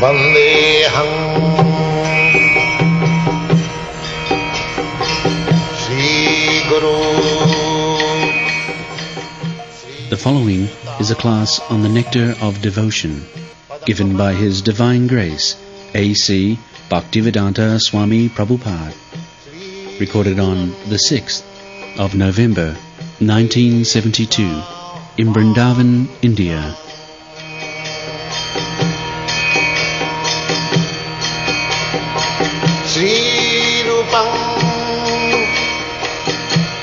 Vandeham Sri Guru. The following is a class on the Nectar of Devotion, given by His Divine Grace, A.C. Bhaktivedanta Swami Prabhupada, recorded on the 6th of November, 1972, in Vrindavan, India. Sri Rupam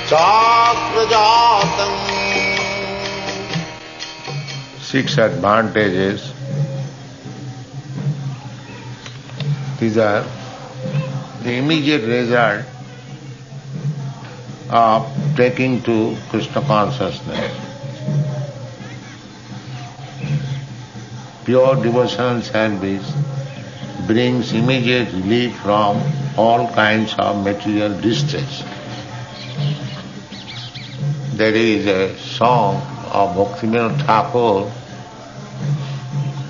Chakrajatam. 6 advantages. These are the immediate result of taking to Krishna consciousness. Pure devotional service brings immediate relief from all kinds of material distress. There is a song of Bhaktivinoda Thakur,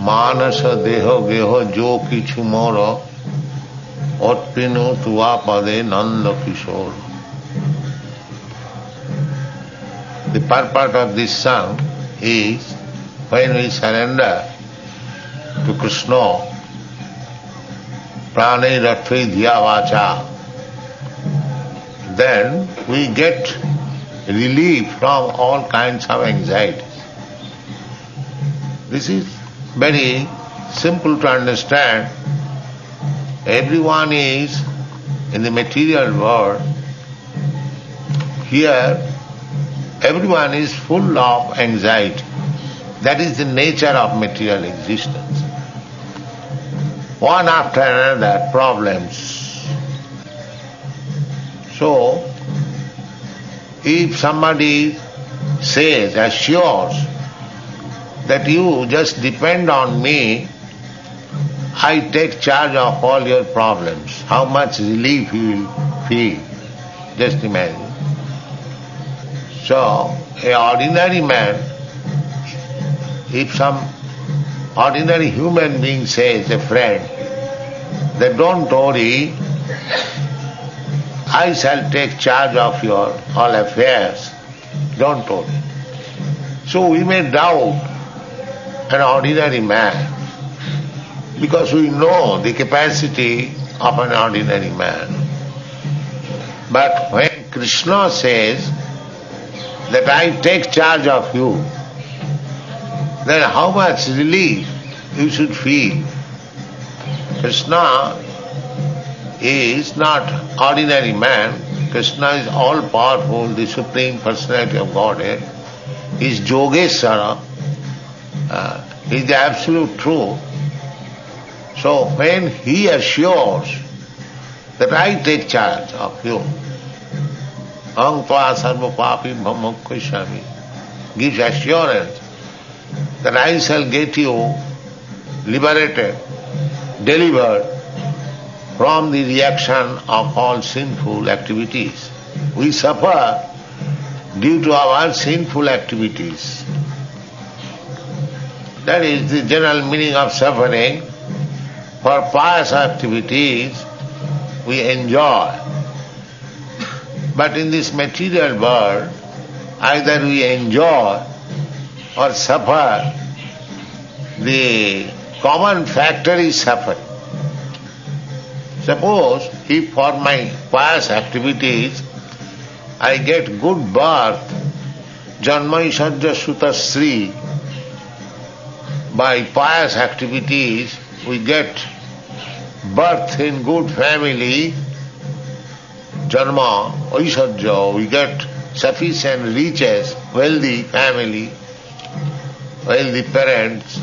Manasa Deho Geho Jo Kichu Moro Otpinu Tuva Pade Nanda Kishore. The purport of this song is when we surrender to Krishna, Prane Rattve Dhya Vacha, then we get relief from all kinds of anxieties. This is very simple to understand. Everyone is in the material world. Here, everyone is full of anxiety. That is the nature of material existence. One after another problems. So, if somebody says, assures that you just depend on me, I take charge of all your problems, how much relief you will feel. Just imagine. So, an ordinary man, if some ordinary human being says, a friend, that don't worry, I shall take charge of your all affairs, don't worry. So we may doubt an ordinary man because we know the capacity of an ordinary man. But when Krishna says that I take charge of you, then how much relief you should feel. Krishna is not ordinary man. Krishna is all-powerful, the Supreme Personality of Godhead. He is Yogeshwara. He is the absolute truth. So when he assures that I take charge of you, Aham tva sarva papi bhammokkhishami, gives assurance that I shall get you liberated, delivered from the reaction of all sinful activities. We suffer due to our sinful activities. That is the general meaning of suffering. For pious activities we enjoy. But in this material world, either we enjoy or suffer. The common factor is suffering. Suppose if for my pious activities I get good birth, Janmaisajya Suta Sri, by pious activities we get birth in good family, Janma, Aishajya, we get sufficient riches, wealthy family, wealthy parents,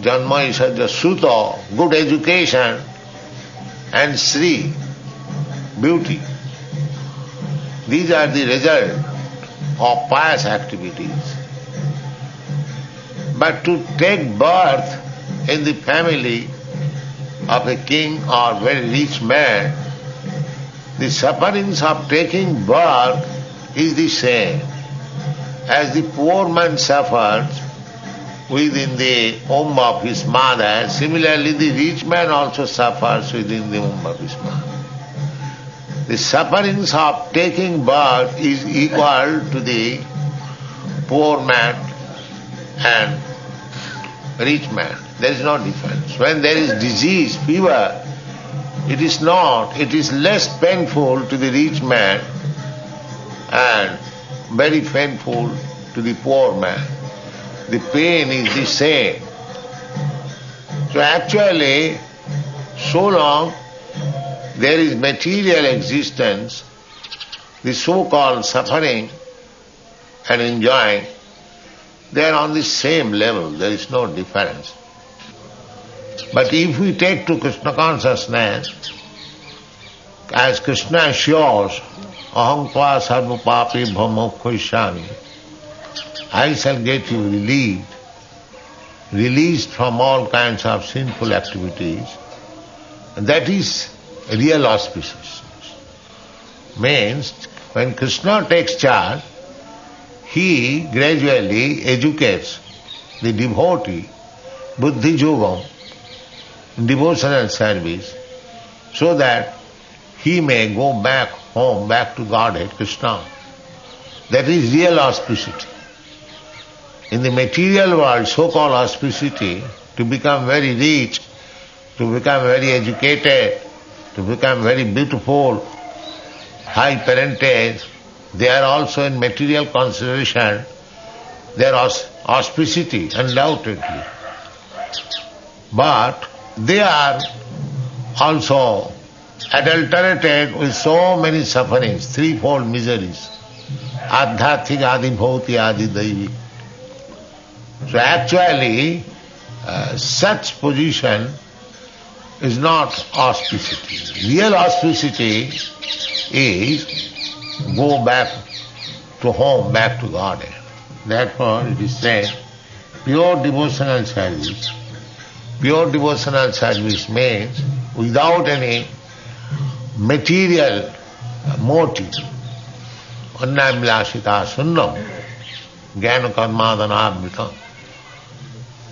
Janma Aishajya Suta, good education, and Sri, beauty. These are the result of pious activities. But to take birth in the family of a king or very rich man, the sufferings of taking birth is the same. As the poor man suffers within the womb of his mother, similarly the rich man also suffers within the womb of his mother. The sufferings of taking birth is equal to the poor man and rich man. There is no difference. When there is disease, fever, it is less painful to the rich man and very painful to the poor man. The pain is the same. So actually, so long there is material existence, the so-called suffering and enjoying, they are on the same level, there is no difference. But if we take to Krishna consciousness, as Krishna assures, aham tva sarva papi bhamokhoishami, I shall get you released from all kinds of sinful activities, and that is real auspiciousness. Means, when Krishna takes charge, he gradually educates the devotee, buddhi yogam, devotional service, so that he may go back home, back to Godhead, Krishna. That is real auspicity. In the material world, so-called auspicity, to become very rich, to become very educated, to become very beautiful, high parentage, they are also in material consideration, their auspicity, undoubtedly. But they are also adulterated with so many sufferings, threefold miseries, adhyathik, adi bhauti, adi daivi. So actually, such position is not auspicity. Real auspicity is go back to home, back to Godhead. Therefore it is said, pure devotional service. Pure devotional service means without any material motive. Annam lasita sunnam, jnana karmadhanabhitam.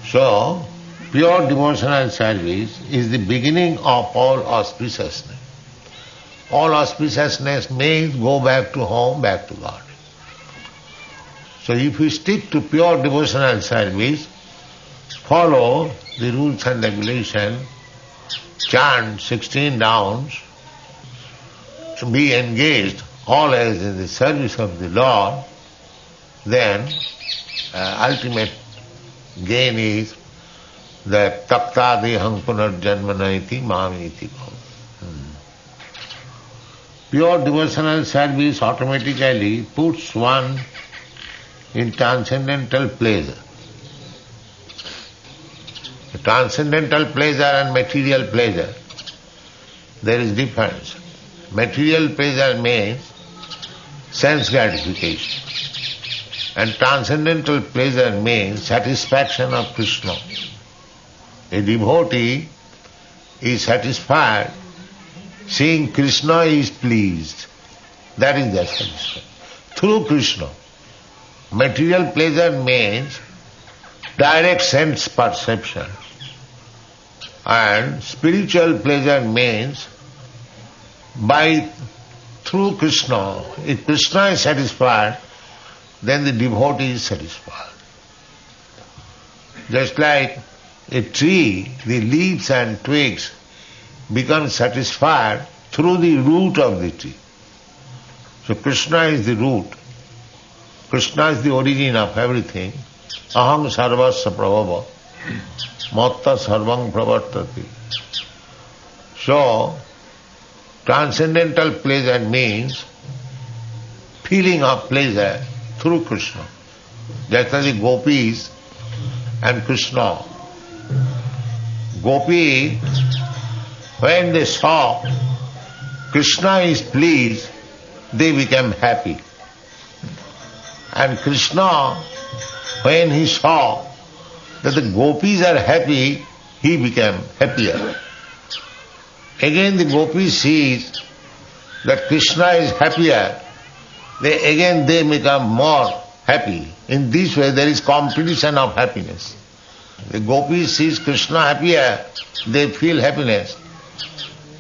So, pure devotional service is the beginning of all auspiciousness. All auspiciousness means go back to home, back to God. So if we stick to pure devotional service, follow the rules and regulations, chant 16 rounds, be engaged always in the service of the Lord, then ultimate gain is that takta deham punarjanmana iti mami iti bhava. Pure devotional service automatically puts one in transcendental pleasure. Transcendental pleasure and material pleasure, there is difference. Material pleasure means sense gratification, and transcendental pleasure means satisfaction of Krishna. A devotee is satisfied seeing Krishna is pleased. That is the satisfaction. Through Krishna. Material pleasure means direct sense perception. And spiritual pleasure means through Krishna. If Krishna is satisfied, then the devotee is satisfied. Just like a tree, the leaves and twigs become satisfied through the root of the tree. So Krishna is the root. Krishna is the origin of everything. Aham sarvasya prabhava, matta sarvam pravartati. So, transcendental pleasure means feeling of pleasure through Krishna. Just as the gopis and Krishna. Gopi, when they saw Krishna is pleased, they became happy. And Krishna, when he saw that the gopis are happy, he became happier. Again the gopi sees that Krishna is happier, they become more happy. In this way there is competition of happiness. The gopis sees Krishna happier, they feel happiness.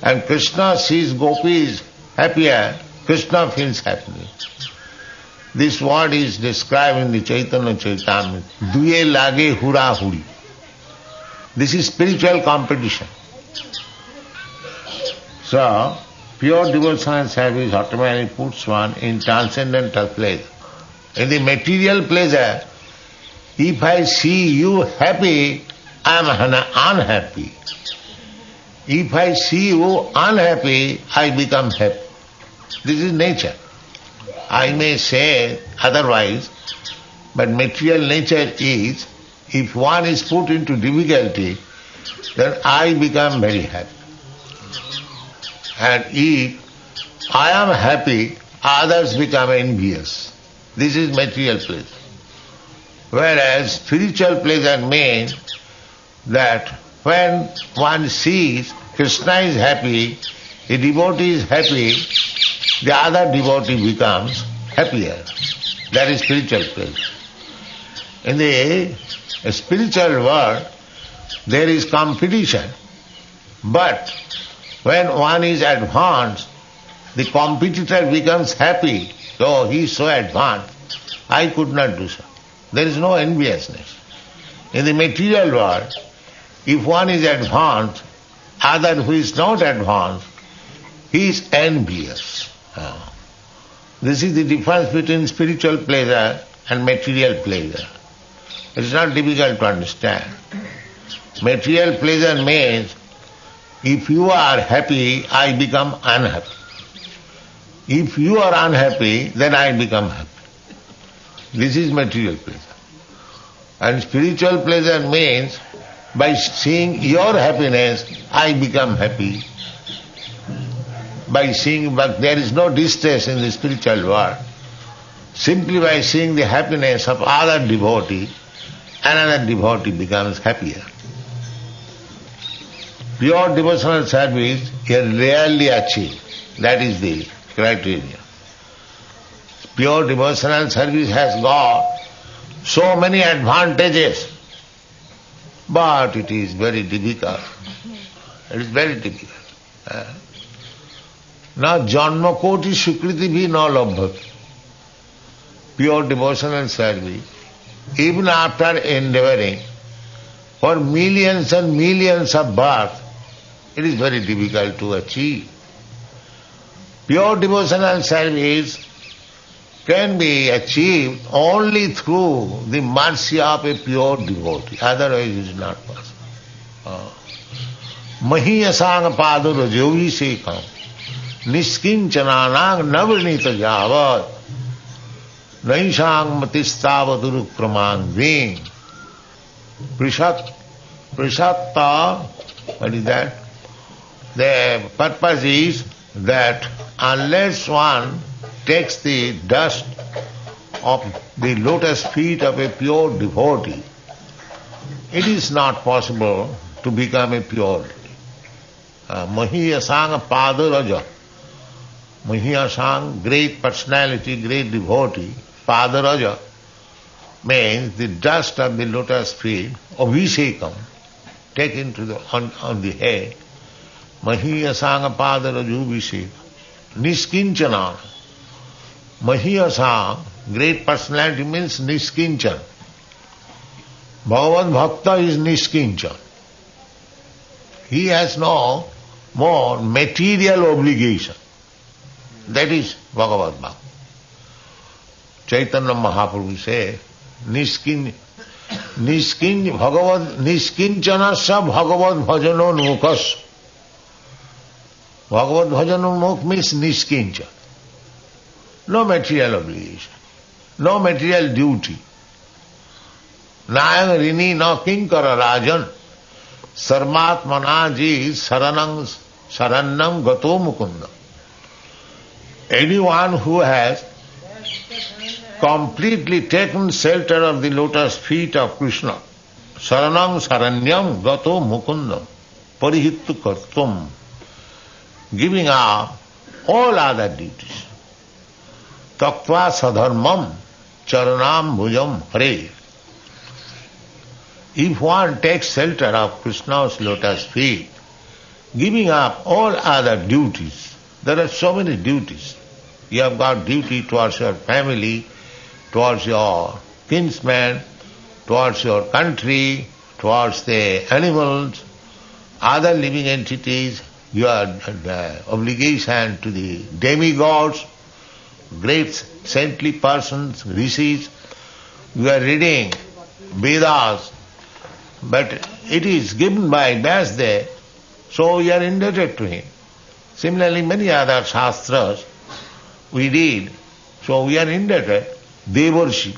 And Krishna sees gopis happier, Krishna feels happiness. This word is described in the Chaitanya Charitamrita. Duye lage hura huri. This is spiritual competition. So, pure devotional service automatically puts one in transcendental pleasure. In the material pleasure, if I see you happy, I am unhappy. If I see you unhappy, I become happy. This is nature. I may say otherwise, but material nature is, if one is put into difficulty, then I become very happy. And if I am happy, others become envious. This is material pleasure. Whereas spiritual pleasure means that when one sees Krishna is happy, a devotee is happy, the other devotee becomes happier. That is spiritual pleasure. In the spiritual world, there is competition. But when one is advanced, the competitor becomes happy. Oh, he is so advanced, I could not do so. There is no enviousness. In the material world, if one is advanced, other who is not advanced, he is envious. This is the difference between spiritual pleasure and material pleasure. It is not difficult to understand. Material pleasure means, if you are happy, I become unhappy. If you are unhappy, then I become happy. This is material pleasure. And spiritual pleasure means, by seeing your happiness, I become happy. By seeing, but there is no distress in the spiritual world. Simply by seeing the happiness of other devotee, another devotee becomes happier. Pure devotional service is rarely achieved. That is the criteria. Pure devotional service has got so many advantages, but it is very difficult. It is very difficult. Now, janma koti sukriti bhi na labhati. Pure devotional service, even after endeavoring for millions and millions of births, it is very difficult to achieve. Pure devotional service can be achieved only through the mercy of a pure devotee. Otherwise it is not possible. Mahiyasang padura jovi sekam niskincananang navrinita javad naishang matistavadur kramangving prishatta. What is that? The purpose is that unless one takes the dust of the lotus feet of a pure devotee, it is not possible to become a pure devotee. Mahiyasang padaraja. Mahiyasang, great personality, great devotee. Padaraja means the dust of the lotus feet, abhisekam, taken to the, on the head. Mahiyasang padaraju abhisekam. Niskinchana. Mahiyasang, great personality means niskinchan. Bhagavad Bhakta is niskinchan. He has no more material obligation. That is Bhagavad Bhakta. Chaitanya Mahaprabhu says, niskinchana bhagavad bhajano nukas. Bhagavad bhajano mukh means niskinchan. No material obligation, no material duty. Nayang rini no kinkara rajan, sarmatmanaji sarannam gato mukunda. Anyone who has completely taken shelter of the lotus feet of Krishna, saranam saranyam gato mukundam, parihittu kartum, giving up all other duties. Taktva sadharmam charanam bhujam hare. if one takes shelter of Krishna's lotus feet, giving up all other duties, there are so many duties. You have got duty towards your family, towards your kinsmen, towards your country, towards the animals, other living entities, you are obligation to the demigods, great saintly persons, rishis. You are reading Vedas, but it is given by Vyasdev, so you are indebted to him. Similarly, many other shastras we read, so we are indebted. Devarshi,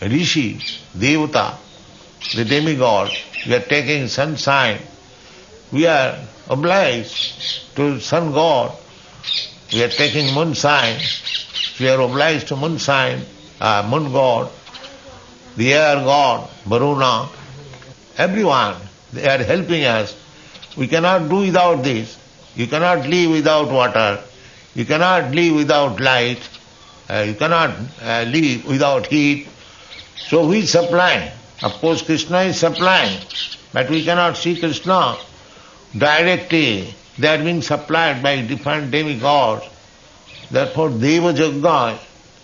Rishi, Devata, the demigod, we are taking sunshine. We are obliged to sun god. We are taking moonshine. We are obliged to moonshine, moon god, the air god, Varuna. Everyone, they are helping us. We cannot do without this. You cannot live without water. You cannot live without light. You cannot live without heat. So we supply. Of course Krishna is supplying, but we cannot see Krishna directly. They are being supplied by different demigods. Therefore Deva Yajna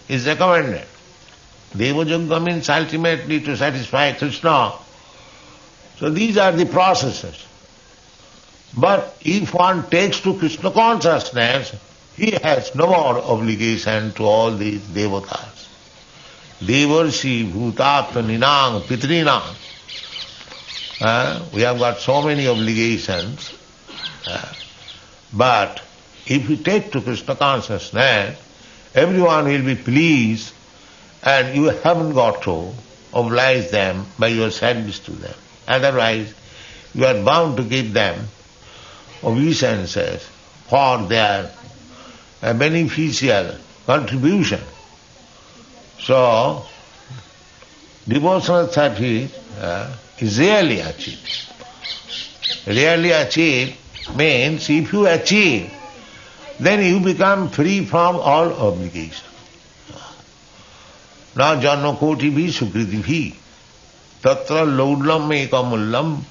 is recommended. Deva Yajna means ultimately to satisfy Krishna. So these are the processes. But if one takes to Krishna consciousness, he has no more obligation to all these devatas. Devarshi, Bhutatma, Ninang, Pitrinang. We have got so many obligations. But if we take to Krishna consciousness, everyone will be pleased and you haven't got to oblige them by your service to them. Otherwise, you are bound to give them obeisances for their beneficial contribution. So, devotional service is really achieved. Really achieved means if you achieve, then you become free from all obligation. Na janma koti bhi sukriti bhi tatra laudlam ekamullam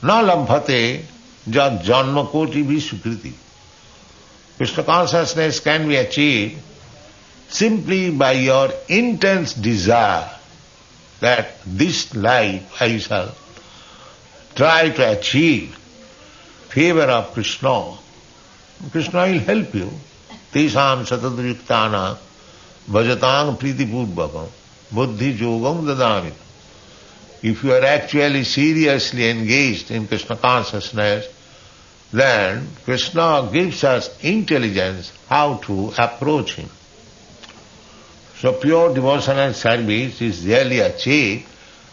na labhate jad janma koti bhi sukriti. Krishna consciousness can be achieved simply by your intense desire that this life I shall try to achieve favor of Krishna. Krishna will help you. Tesam satadriyuktana bhajatang pritipurvakam buddhi yogam dadami. If you are actually seriously engaged in Krishna consciousness, then Krishna gives us intelligence how to approach him. So pure devotional service is really achieved,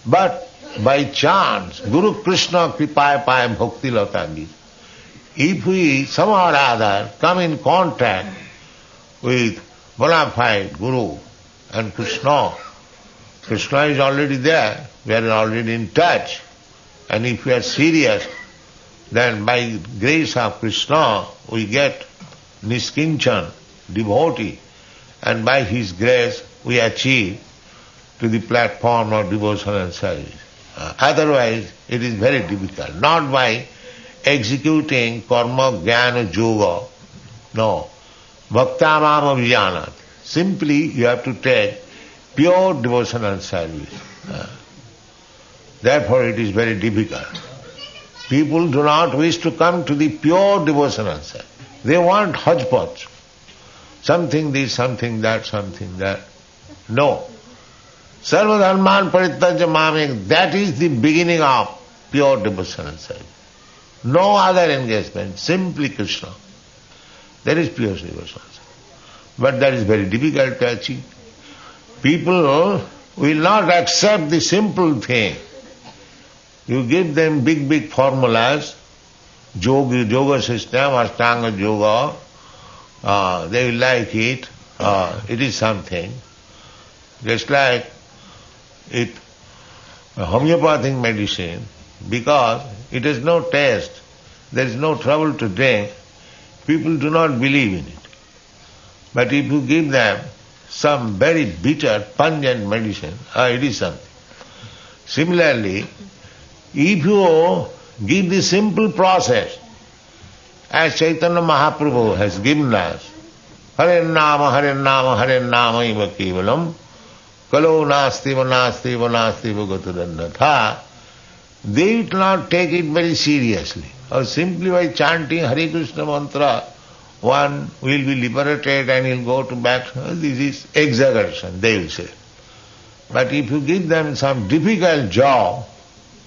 but by chance, Guru Krishna kripaya paya bhakti latagi. If we somehow or other come in contact with bona fide Guru and Krishna, Krishna is already there, we are already in touch, and if we are serious, then by grace of Krishna we get Niskinchan, devotee, and by his grace we achieve to the platform of devotional service. Otherwise it is very difficult, not by executing karma, jnana, yoga. No. Bhaktamam abhijanat. Simply you have to take pure devotional service. Therefore it is very difficult. People do not wish to come to the pure devotional service. They want hodgepodge. Something this, something that, something that. No. Sarva dharman parityajya mamekam, that is the beginning of pure devotional service. No other engagement, simply Krishna. That is pure devotional service. But that is very difficult to achieve. People will not accept the simple thing. You give them big formulas, yoga system, Ashtanga yoga, they will like it, it is something. Just like homeopathic medicine, because it has no taste, there is no trouble to drink, people do not believe in it. But if you give them some very bitter, pungent medicine, it is something. Similarly, if you give the simple process, as Chaitanya Mahaprabhu has given us, Hare Nama, Iva Kevalam, Kalo Nastiva, Nastiva, Nastiva Gotadannatha, they will not take it very seriously. Or simply by chanting Hare Krishna mantra, one will be liberated and he'll go to back. This is exaggeration, they will say. But if you give them some difficult job,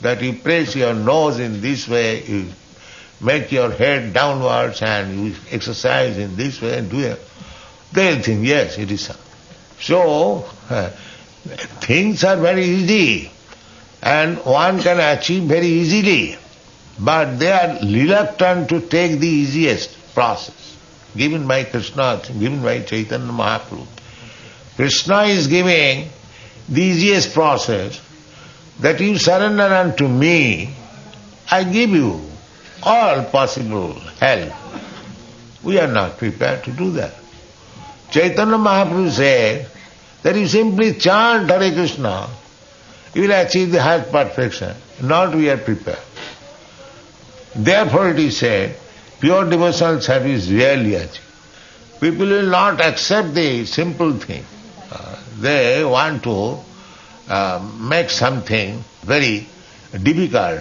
that you press your nose in this way, you make your head downwards and you exercise in this way and do it, they'll think, yes, it is so. So, things are very easy and one can achieve very easily, but they are reluctant to take the easiest process given by Krishna, given by Chaitanya Mahaprabhu. Krishna is giving the easiest process, that you surrender unto me, I give you all possible help. We are not prepared to do that. Chaitanya Mahaprabhu said that you simply chant Hare Krishna, you will achieve the highest perfection. Not we are prepared. Therefore it is said, pure devotional service rarely achieved. People will not accept the simple thing. They want to make something very difficult,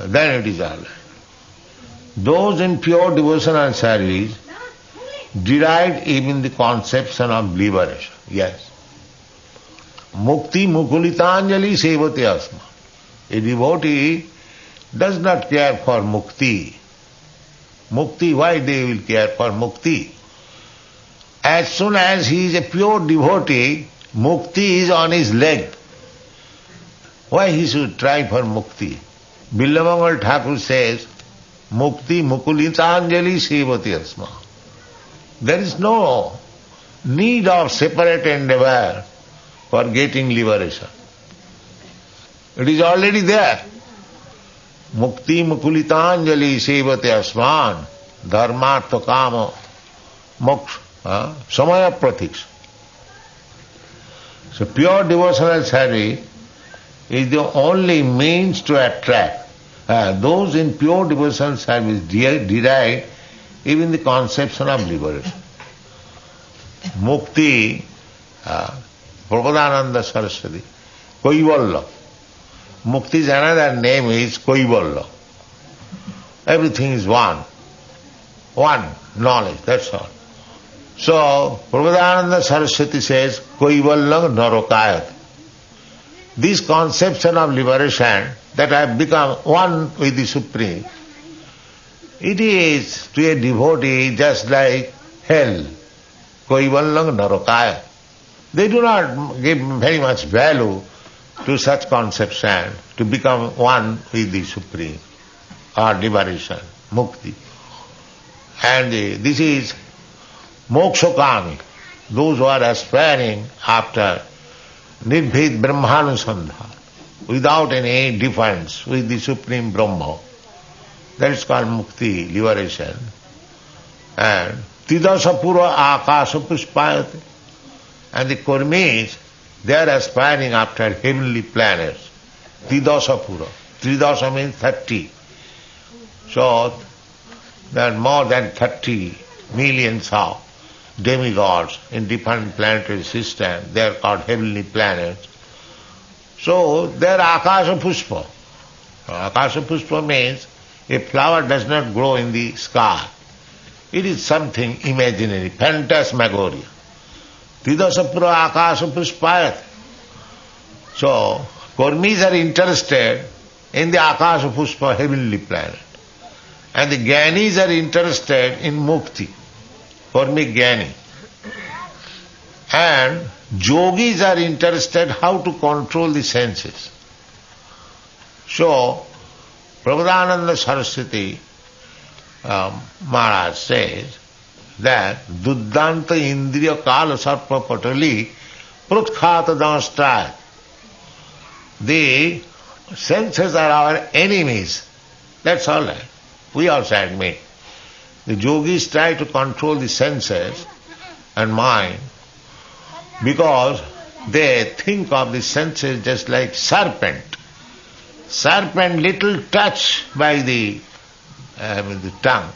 then it is all right. Those in pure devotional service derive even the conception of liberation. Yes. Mukti mukulitanjali sevate asma. A devotee does not care for mukti. Mukti, why they will care for mukti? As soon as he is a pure devotee, mukti is on his leg. Why he should try for mukti? Billamangal Thakur says, Mukti mukulitanjali sevate asma. There is no need of separate endeavor for getting liberation. It is already there. Mukti mukulitanjali sevate asman dharmartha kama moksha samaya pratiksha. So pure devotional service is the only means to attract. Those in pure devotional service derive even the conception of liberation. Mukti, Prabhupada Saraswati, Koivalla. Mukti's another name is Koivalla. Everything is one. One knowledge, that's all. So, Prabhupada Saraswati says, Koivalla narokayat. This conception of liberation, that I have become one with the Supreme, it is to a devotee just like hell. Koivallang narokaya. They do not give very much value to such conception, to become one with the Supreme, or liberation, mukti. And this is mokshakami, those who are aspiring after nirbhed brahmanusandha, without any difference with the Supreme Brahma. That is called mukti, liberation. And Tridasapura akasa puspayate. And the Kurmis, they are aspiring after heavenly planets. Tridasapura. Tridasa means 30. So, there are more than 30 millions of demigods in different planetary systems. They are called heavenly planets. So, they are akasa puspa. Akasa puspa means a flower does not grow in the sky. It is something imaginary, phantasmagoria. Tridasapura akasa puspayat. So, Kurmis are interested in the akasa puspa heavenly planet. And the Gyanis are interested in mukti, Kurmi Gyani. And Yogis are interested how to control the senses. So, Prabhupada Saraswati Maharaj says that Duddanta Indriya Kala Sarpa Patali Prutkhata Danstrat. The senses are our enemies. That's all right. We also admit. The yogis try to control the senses and mind because they think of the senses just like serpent. serpent little touch by the tongue,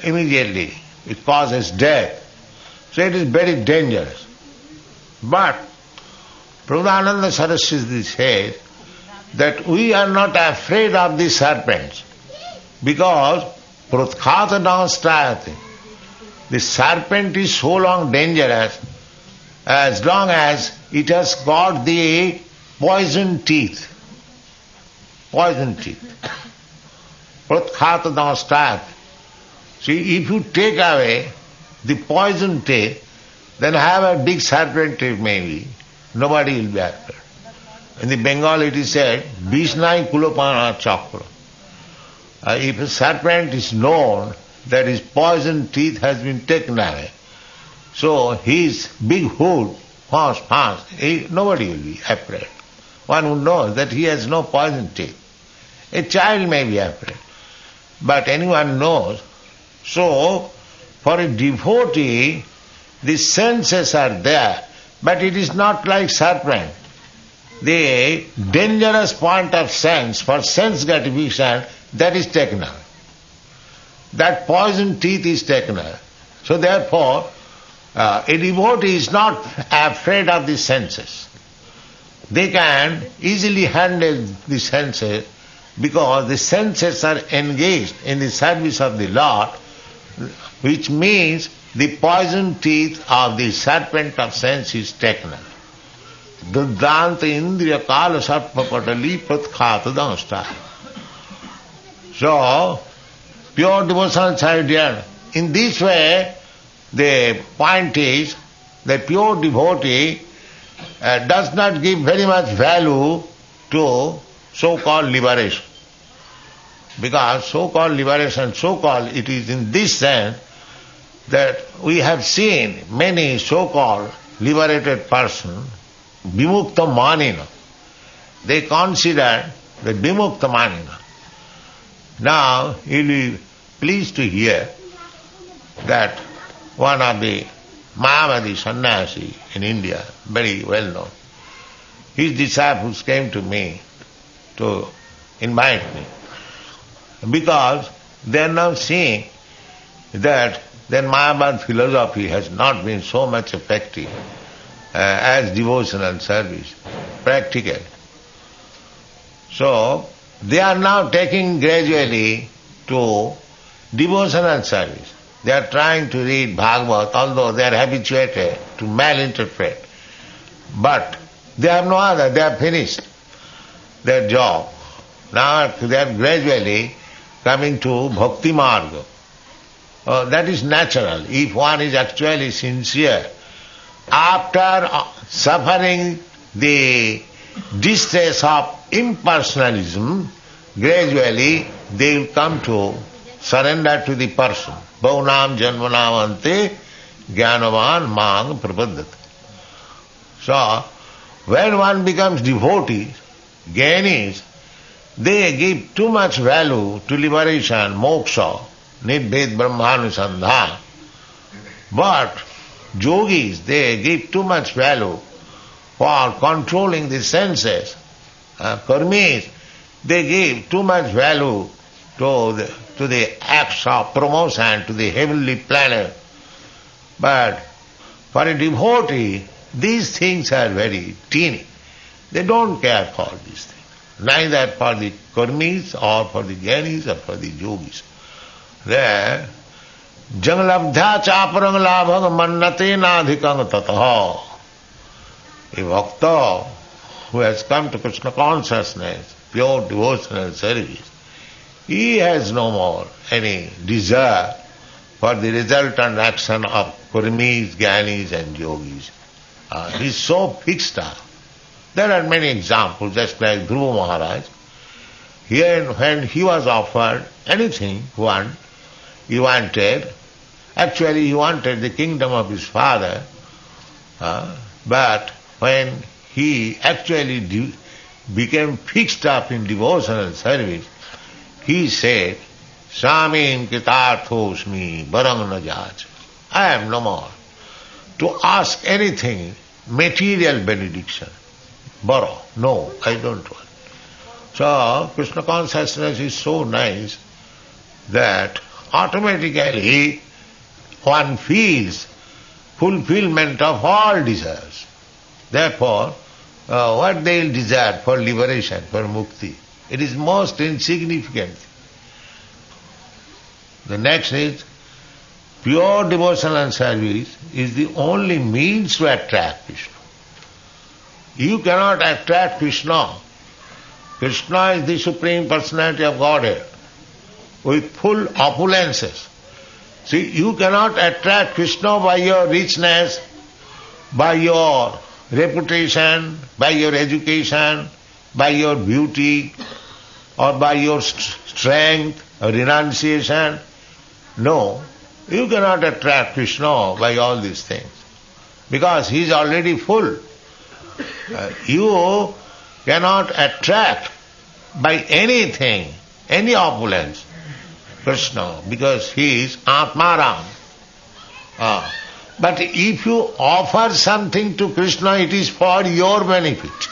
immediately it causes death. So it is very dangerous. But Prabhupada Saraswati says that we are not afraid of the serpents because Pratkata Nastayate. The serpent is so long dangerous as long as it has got the poison teeth. Poison teeth. Pratkata Nastayate. See, if you take away the poison teeth, then have a big serpent teeth maybe. Nobody will be afraid. In the Bengal it is said, Vishnai Kulopana Chakra. If a serpent is known that his poison teeth has been taken away, so his big hood, nobody will be afraid. One who knows that he has no poison teeth. A child may be afraid, but anyone knows. So, for a devotee, the senses are there, but it is not like serpent. The dangerous point of sense, for sense gratification, that is taken away. That poison teeth is taken away. So therefore, a devotee is not afraid of the senses. They can easily handle the senses because the senses are engaged in the service of the Lord, which means the poison teeth of the serpent of sense is taken away. Duddanta indriya kala sarpa patali pratkata dansta. So, pure devotional idea. In this way, the point is that pure devotee does not give very much value to so-called liberation. Because so-called liberation, it is in this sense that we have seen many so-called liberated persons, vimukta manina. They consider the vimukta manina. Now, you will be pleased to hear that one of the Mayavadi sannyasi in India, very well known, his disciples came to me to invite me because they are now seeing that their Mayavad philosophy has not been so much effective as devotional service, practical. So, they are now taking gradually to devotional service. They are trying to read Bhagavad, although they are habituated to malinterpret. But they have no other, they have finished their job. Now they are gradually coming to Bhakti Marga. That is natural. If one is actually sincere, after suffering the distress of impersonalism, gradually they will come to surrender to the person. Bhaunam janmanamante jnanavan mang prapaddati. So, when one becomes devotee, jnanis, they give too much value to liberation, moksha, nidbhed brahmanusandhan. But yogis, they give too much value for controlling the senses. Karmis, they give too much value to the acts of promotion to the heavenly planet. But for a devotee, these things are very teeny. They don't care for these things. Neither for the karmis or for the jnanis or for the yogis. There, jangalabdha chaparang labhang mannate nadhikang tataha. A bhakta who has come to Krishna consciousness, pure devotional service, he has no more any desire for the resultant action of karmis, jnanis and yogis. He is so fixed up. There are many examples, just like Dhruva Maharaj. Here, when he was offered anything he wanted, actually he wanted the kingdom of his father, but when he actually became fixed up in devotional service, he said, Samim kitarthosmi barang na jaj. I am no more to ask anything, material benediction. Bara, no, I don't want. So Krishna consciousness is so nice that automatically one feels fulfillment of all desires. Therefore, what they will desire for liberation, for mukti, it is most insignificant. The next is, pure devotional service is the only means to attract Krishna. You cannot attract Krishna. Krishna is the Supreme Personality of Godhead with full opulences. See, you cannot attract Krishna by your richness, by your reputation, by your education, by your beauty, or by your strength or renunciation. No, you cannot attract Krishna by all these things, because he is already full. You cannot attract by anything, any opulence, Krishna, because he is Atmaram. But if you offer something to Krishna, it is for your benefit.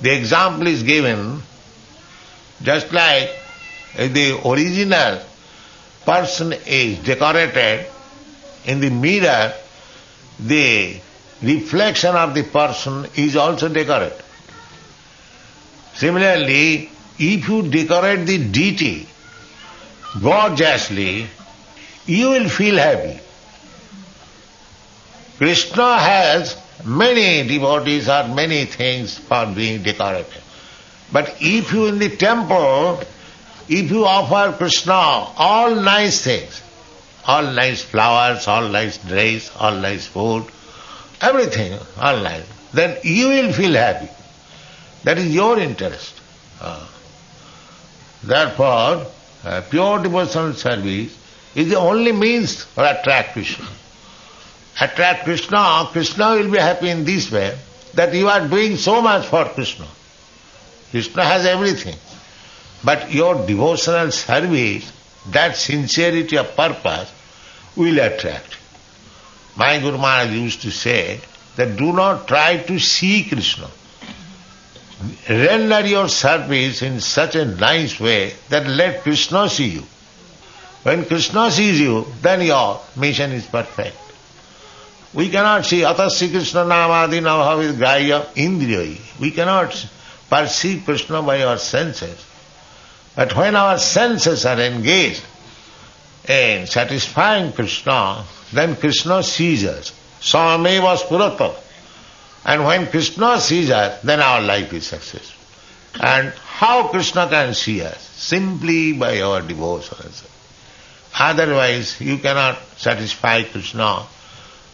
The example is given, just like the original person is decorated, in the mirror the reflection of the person is also decorated. Similarly, if you decorate the deity gorgeously, you will feel happy. Krishna has many devotees or many things for being decorated. But if you in the temple, if you offer Krishna all nice things, all nice flowers, all nice dress, all nice food, everything, all nice, then you will feel happy. That is your interest. Therefore, pure devotional service is the only means to attract Krishna. Attract Krishna, Krishna will be happy in this way, that you are doing so much for Krishna. Krishna has everything. But your devotional service, that sincerity of purpose, will attract. My Guru Maharaj used to say that do not try to see Krishna. Render your service in such a nice way that let Krishna see you. When Krishna sees you, then your mission is perfect. We cannot see atasya Krishna namadi nabhavid grahya indriyai. We cannot perceive Krishna by our senses. But when our senses are engaged in satisfying Krishna, then Krishna sees us. Sameva spurata. And when Krishna sees us, then our life is successful. And how Krishna can see us? Simply by our devotion. Otherwise, you cannot satisfy Krishna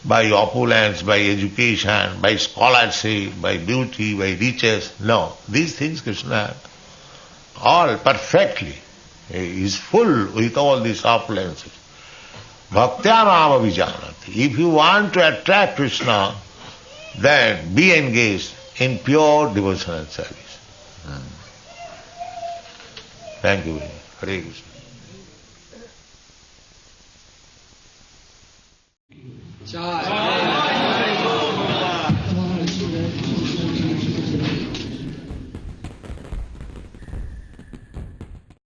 by opulence, by education, by scholarship, by beauty, by riches. No, these things Krishna has all perfectly. He is full with all these opulences. Bhaktya mama vijanati. If you want to attract Krishna, then be engaged in pure devotional service. Thank you. Hare Krishna. Jai